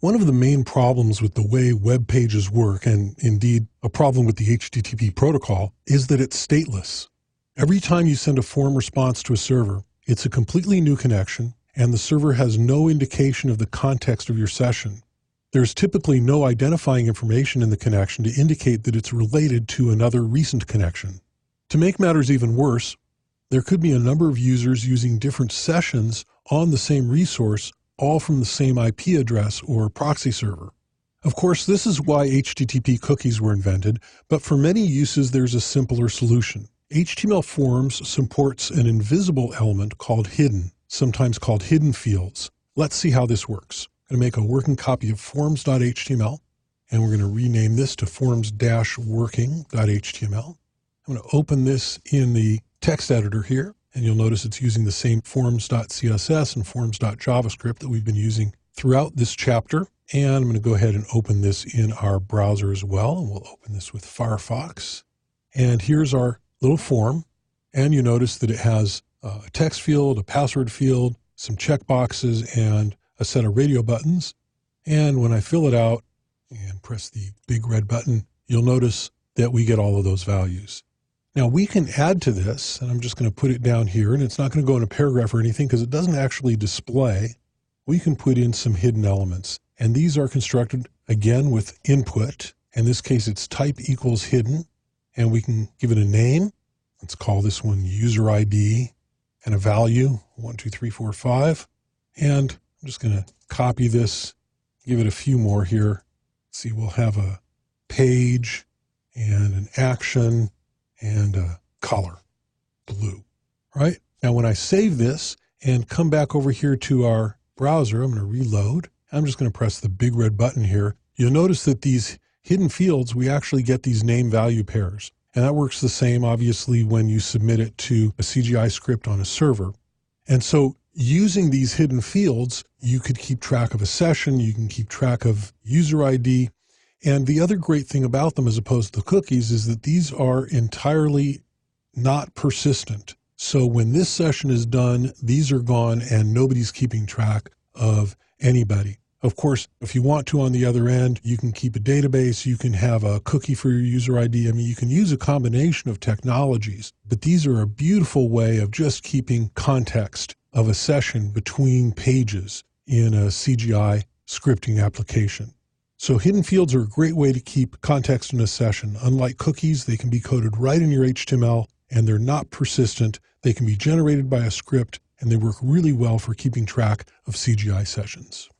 One of the main problems with the way web pages work, and indeed a problem with the HTTP protocol, is that it's stateless. Every time you send a form response to a server, it's a completely new connection, and the server has no indication of the context of your session. There's typically no identifying information in the connection to indicate that it's related to another recent connection. To make matters even worse, there could be a number of users using different sessions on the same resource, all from the same IP address or proxy server. Of course, this is why HTTP cookies were invented, but for many uses there's a simpler solution. HTML Forms supports an invisible element called hidden, sometimes called hidden fields. Let's see how this works. I'm going to make a working copy of forms.html, and we're going to rename this to forms-working.html. I'm going to open this in the text editor here, and you'll notice it's using the same forms.css and forms.javascript that we've been using throughout this chapter. And I'm going to go ahead and open this in our browser as well. And we'll open this with Firefox. And here's our little form. And you notice that it has a text field, a password field, some checkboxes, and a set of radio buttons. And when I fill it out and press the big red button, you'll notice that we get all of those values. Now we can add to this, and I'm just going to put it down here, and it's not going to go in a paragraph or anything because it doesn't actually display. We can put in some hidden elements, and these are constructed again with input. In this case, it's type equals hidden, and we can give it a name. Let's call this one user ID and a value 1, 2, 3, 4, 5. And I'm just going to copy this, give it a few more here. See, we'll have a page and an action and a color, blue, right? Now, when I save this and come back over here to our browser, I'm going to reload. I'm just going to press the big red button here. You'll notice that these hidden fields, we actually get these name value pairs. And that works the same, obviously, when you submit it to a CGI script on a server. And so using these hidden fields, you could keep track of a session, you can keep track of user ID. And the other great thing about them, as opposed to cookies, is that these are entirely not persistent. So when this session is done, these are gone and nobody's keeping track of anybody. Of course, if you want to on the other end, you can keep a database, you can have a cookie for your user ID. I mean, you can use a combination of technologies, but these are a beautiful way of just keeping context of a session between pages in a CGI scripting application. So hidden fields are a great way to keep context in a session. Unlike cookies, they can be coded right in your HTML, and they're not persistent. They can be generated by a script, and they work really well for keeping track of CGI sessions.